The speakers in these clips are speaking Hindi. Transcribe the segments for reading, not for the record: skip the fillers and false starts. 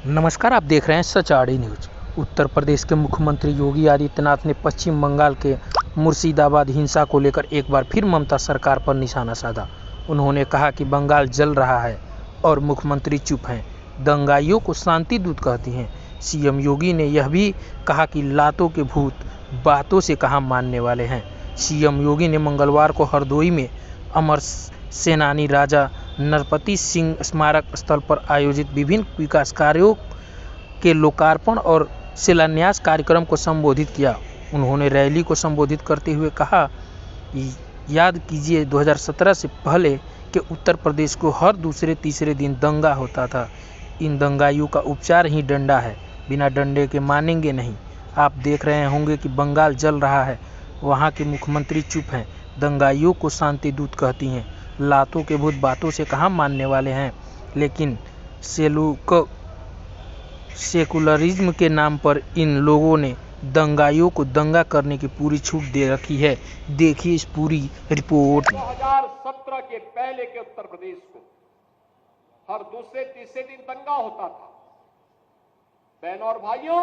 नमस्कार, आप देख रहे हैं सच आड़ी न्यूज। उत्तर प्रदेश के मुख्यमंत्री योगी आदित्यनाथ ने पश्चिम बंगाल के मुर्शिदाबाद हिंसा को लेकर एक बार फिर ममता सरकार पर निशाना साधा। उन्होंने कहा कि बंगाल जल रहा है और मुख्यमंत्री चुप हैं। दंगाइयों को शांति दूत कहती हैं। सीएम योगी ने यह भी कहा कि लातों के भूत बातों से कहाँ मानने वाले हैं। सीएम योगी ने मंगलवार को हरदोई में अमर सेनानी राजा नरपति सिंह स्मारक स्थल पर आयोजित विभिन्न विकास कार्यों के लोकार्पण और शिलान्यास कार्यक्रम को संबोधित किया। उन्होंने रैली को संबोधित करते हुए कहा, याद कीजिए 2017 से पहले के उत्तर प्रदेश को हर दूसरे तीसरे दिन दंगा होता था। इन दंगाइयों का उपचार ही डंडा है, बिना डंडे के मानेंगे नहीं। आप देख रहे होंगे कि बंगाल जल रहा है, वहाँ के मुख्यमंत्री चुप हैं। दंगाइयों को शांति दूत कहती हैं। लातों के भूत बातों से कहाँ मानने वाले हैं। लेकिन सेकुलरिज्म के नाम पर इन लोगों ने दंगाइयों को दंगा करने की पूरी छूट दे रखी है। देखिए इस पूरी रिपोर्ट। 2017 के पहले के उत्तर प्रदेश को हर दूसरे तीसरे दिन दंगा होता था। बहनों और भाइयों,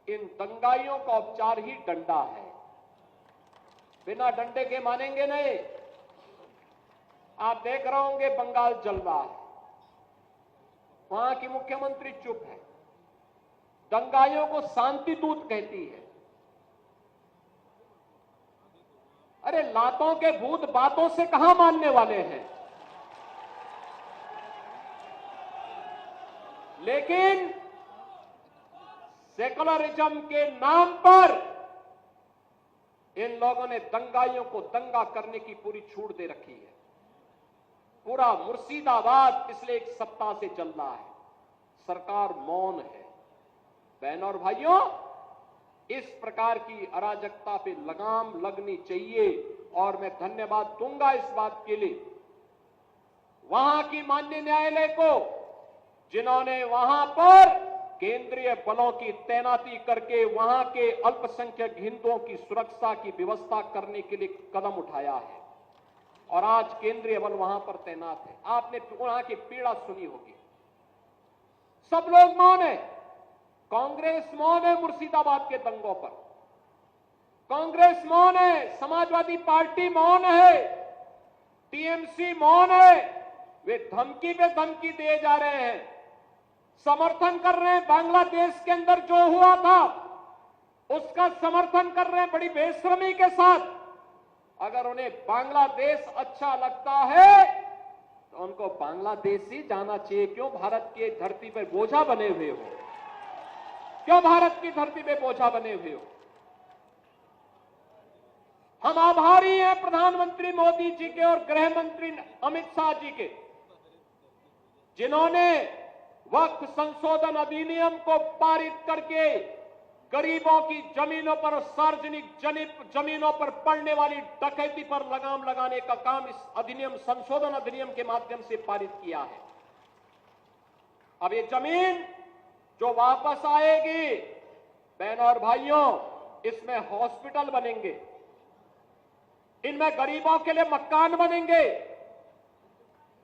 इन दंगाइयों का उपचार ही डंडा है, बिना डंडे के मानेंगे नहीं। आप देख रहे होंगे बंगाल जल रहा है, वहां की मुख्यमंत्री चुप है। दंगाइयों को शांति दूत कहती है। अरे लातों के भूत बातों से कहां मानने वाले हैं। लेकिन सेकुलरिज्म के नाम पर इन लोगों ने दंगाइयों को दंगा करने की पूरी छूट दे रखी है। पूरा मुर्शिदाबाद पिछले एक सप्ताह से चल रहा है, सरकार मौन है। बहनों और भाइयों, इस प्रकार की अराजकता पे लगाम लगनी चाहिए और मैं धन्यवाद दूंगा इस बात के लिए वहां की माननीय न्यायालय को, जिन्होंने वहां पर केंद्रीय बलों की तैनाती करके वहां के अल्पसंख्यक हिंदुओं की सुरक्षा की व्यवस्था करने के लिए कदम उठाया है और आज केंद्रीय बल वहां पर तैनात है। आपने वहां की पीड़ा सुनी होगी। सब लोग मौन है। कांग्रेस मौन है मुर्शिदाबाद के दंगों पर, कांग्रेस मौन है, समाजवादी पार्टी मौन है, टीएमसी मौन है। वे धमकी पे धमकी दिए जा रहे हैं, समर्थन कर रहे हैं। बांग्लादेश के अंदर जो हुआ था उसका समर्थन कर रहे हैं बड़ी बेशर्मी के साथ। अगर उन्हें बांग्लादेश अच्छा लगता है तो उनको बांग्लादेश ही जाना चाहिए। क्यों भारत की धरती पर बोझा बने हुए हो? क्यों भारत की धरती पे बोझा बने हुए हो? हम आभारी हैं प्रधानमंत्री मोदी जी के और गृह मंत्री अमित शाह जी के, जिन्होंने वक्फ संशोधन अधिनियम को पारित करके गरीबों की जमीनों पर, सार्वजनिक जमीनों पर पड़ने वाली डकैती पर लगाम लगाने का काम इस अधिनियम, संशोधन अधिनियम के माध्यम से पारित किया है। अब ये जमीन जो वापस आएगी, बहनों और भाइयों, इसमें हॉस्पिटल बनेंगे, इनमें गरीबों के लिए मकान बनेंगे,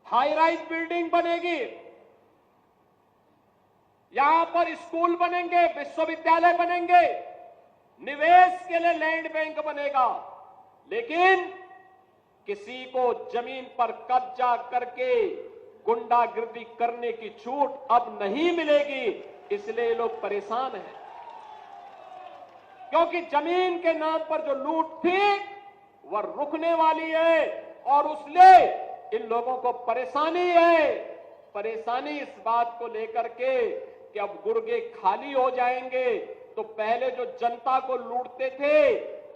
हाई राइज बिल्डिंग बनेगी, यहां पर स्कूल बनेंगे, विश्वविद्यालय बनेंगे, निवेश के लिए लैंड बैंक बनेगा। लेकिन किसी को जमीन पर कब्जा करके गुंडागिर्दी करने की छूट अब नहीं मिलेगी। इसलिए लोग परेशान हैं, क्योंकि जमीन के नाम पर जो लूट थी वह रुकने वाली है और उसलिए इन लोगों को परेशानी है। परेशानी इस बात को लेकर के कि अब गुर्गे खाली हो जाएंगे। तो पहले जो जनता को लूटते थे,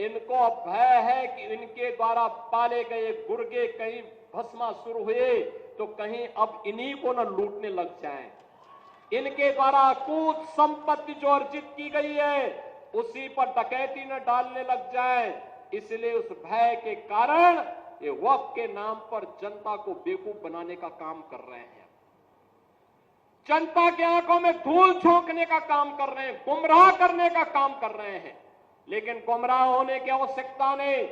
इनको अब भय है कि इनके द्वारा पाले गए गुर्गे कहीं भस्मासुर हुए तो कहीं अब इन्हीं को न लूटने लग जाएं। इनके द्वारा अकूत संपत्ति जो अर्जित की गई है उसी पर डकैती न डालने लग जाए। इसलिए उस भय के कारण ये वक्फ के नाम पर जनता को बेवकूफ बनाने का काम कर रहे हैं, जनता के आंखों में धूल झोंकने का काम कर रहे हैं, गुमराह करने का काम कर रहे हैं। लेकिन गुमराह होने की आवश्यकता नहीं।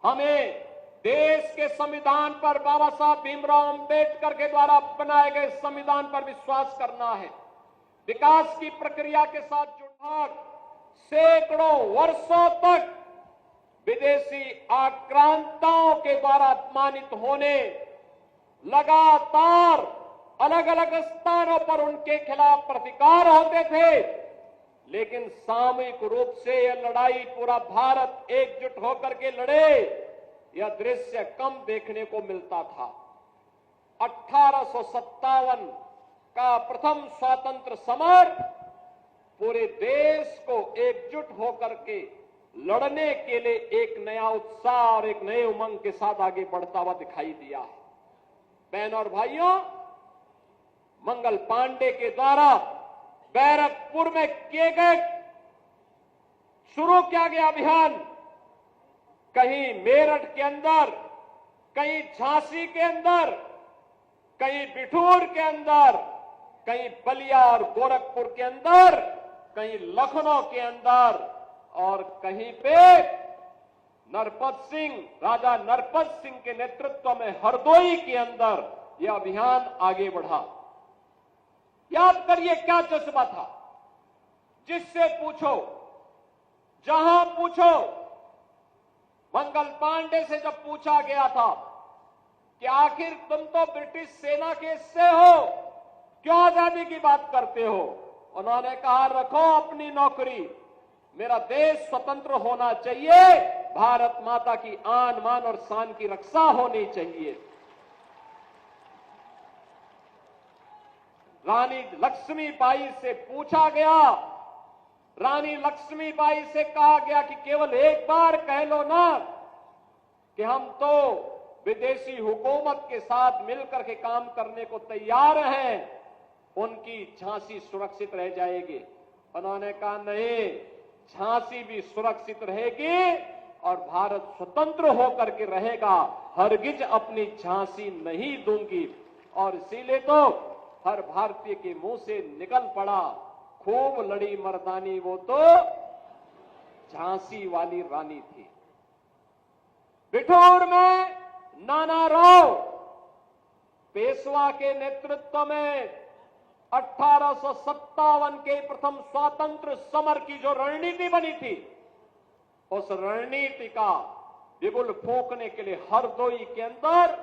हमें देश के संविधान पर, बाबा साहब भीमराव अंबेडकर के द्वारा बनाए गए संविधान पर विश्वास करना है। विकास की प्रक्रिया के साथ जुड़ना, सैकड़ों वर्षों तक विदेशी आक्रांताओं के द्वारा अपमानित होने, लगातार अलग अलग स्थानों पर उनके खिलाफ प्रतिकार होते थे, लेकिन सामूहिक रूप से यह लड़ाई पूरा भारत एकजुट होकर के लड़े, यह दृश्य कम देखने को मिलता था। 1857 का प्रथम स्वतंत्र समर पूरे देश को एकजुट होकर के लड़ने के लिए एक नया उत्साह और एक नए उमंग के साथ आगे बढ़ता हुआ दिखाई दिया है। बहनों और भाइयों, मंगल पांडे के द्वारा बैरकपुर में शुरू किया गया अभियान कहीं मेरठ के अंदर, कहीं झांसी के अंदर, कहीं बिठूर के अंदर, कहीं बलिया और गोरखपुर के अंदर, कहीं लखनऊ के अंदर और कहीं पे राजा नरपत सिंह के नेतृत्व में हरदोई के अंदर यह अभियान आगे बढ़ा। याद करिए क्या जज्बा था। जिससे पूछो, जहां पूछो, मंगल पांडे से जब पूछा गया था कि आखिर तुम तो ब्रिटिश सेना के हिस्से हो, क्यों आजादी की बात करते हो, उन्होंने कहा रखो अपनी नौकरी, मेरा देश स्वतंत्र होना चाहिए, भारत माता की आन मान और शान की रक्षा होनी चाहिए। रानी लक्ष्मीबाई से पूछा गया, रानी लक्ष्मीबाई से कहा गया कि केवल एक बार कह लो ना कि हम तो विदेशी हुकूमत के साथ मिलकर के काम करने को तैयार हैं, उनकी झांसी सुरक्षित रह जाएगी। उन्होंने कहा नहीं, झांसी भी सुरक्षित रहेगी और भारत स्वतंत्र होकर के रहेगा, हरगिज अपनी झांसी नहीं दूंगी। और इसीलिए तो हर भारतीय के मुंह से निकल पड़ा, खूब लड़ी मर्दानी वो तो झांसी वाली रानी थी। बिठूर में नाना राव पेशवा के नेतृत्व में 1857 के प्रथम स्वातंत्र समर की जो रणनीति बनी थी, उस रणनीति का बिगुल फूंकने के लिए हरदोई के अंदर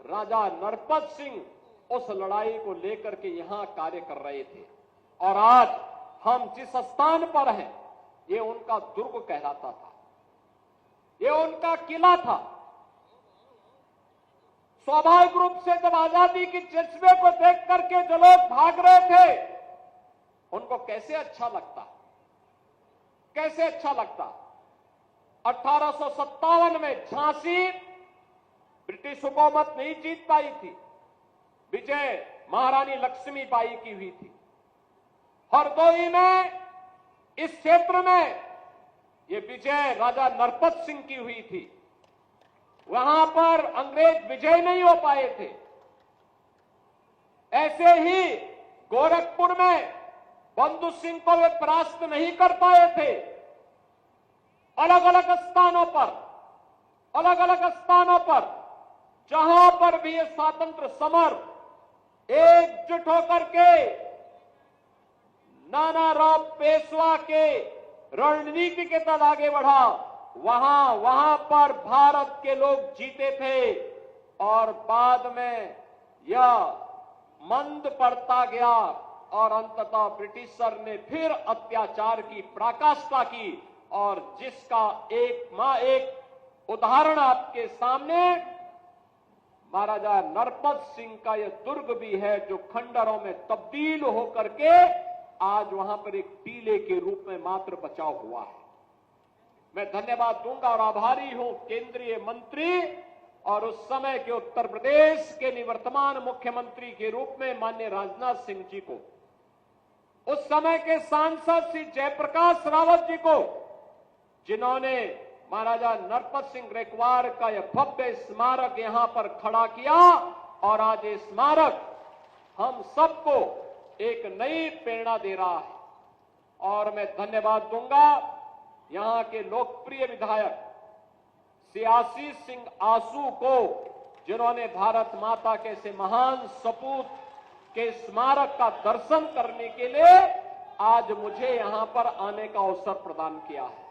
राजा नरपत सिंह उस लड़ाई को लेकर के यहां कार्य कर रहे थे। और आज हम जिस स्थान पर हैं, ये उनका दुर्ग कहलाता था, ये उनका किला था। स्वाभाविक रूप से जब आजादी की जज्बे को देख करके जो लोग भाग रहे थे, उनको कैसे अच्छा लगता, कैसे अच्छा लगता। 1857 में झांसी ब्रिटिश हुकूमत नहीं जीत पाई थी, विजय महारानी लक्ष्मीबाई की हुई थी। हरदोई में, इस क्षेत्र में ये विजय राजा नरपत सिंह की हुई थी। वहां पर अंग्रेज विजय नहीं हो पाए थे। ऐसे ही गोरखपुर में बंधु सिंह को वे परास्त नहीं कर पाए थे। अलग अलग स्थानों पर जहां पर भी ये स्वतंत्र समर एकजुट होकर के नाना राव पेशवा के रणनीति के तहत आगे बढ़ा, वहां पर भारत के लोग जीते थे। और बाद में यह मंद पड़ता गया और अंततः ब्रिटिशर ने फिर अत्याचार की पराकाष्ठा की। और जिसका एक उदाहरण आपके सामने महाराजा नरपत सिंह का यह दुर्ग भी है, जो खंडरों में तब्दील होकर के आज वहां पर एक टीले के रूप में मात्र बचा हुआ है। मैं धन्यवाद दूंगा और आभारी हूं केंद्रीय मंत्री और उस समय के उत्तर प्रदेश के निवर्तमान मुख्यमंत्री के रूप में माननीय राजनाथ सिंह जी को, उस समय के सांसद श्री जयप्रकाश रावत जी को, जिन्होंने महाराजा नरपत सिंह ग्रेकवार का यह भव्य स्मारक यहां पर खड़ा किया। और आज ये स्मारक हम सबको एक नई प्रेरणा दे रहा है। और मैं धन्यवाद दूंगा यहां के लोकप्रिय विधायक सियासी सिंह आंसू को, जिन्होंने भारत माता के ऐसे महान सपूत के स्मारक का दर्शन करने के लिए आज मुझे यहां पर आने का अवसर प्रदान किया है।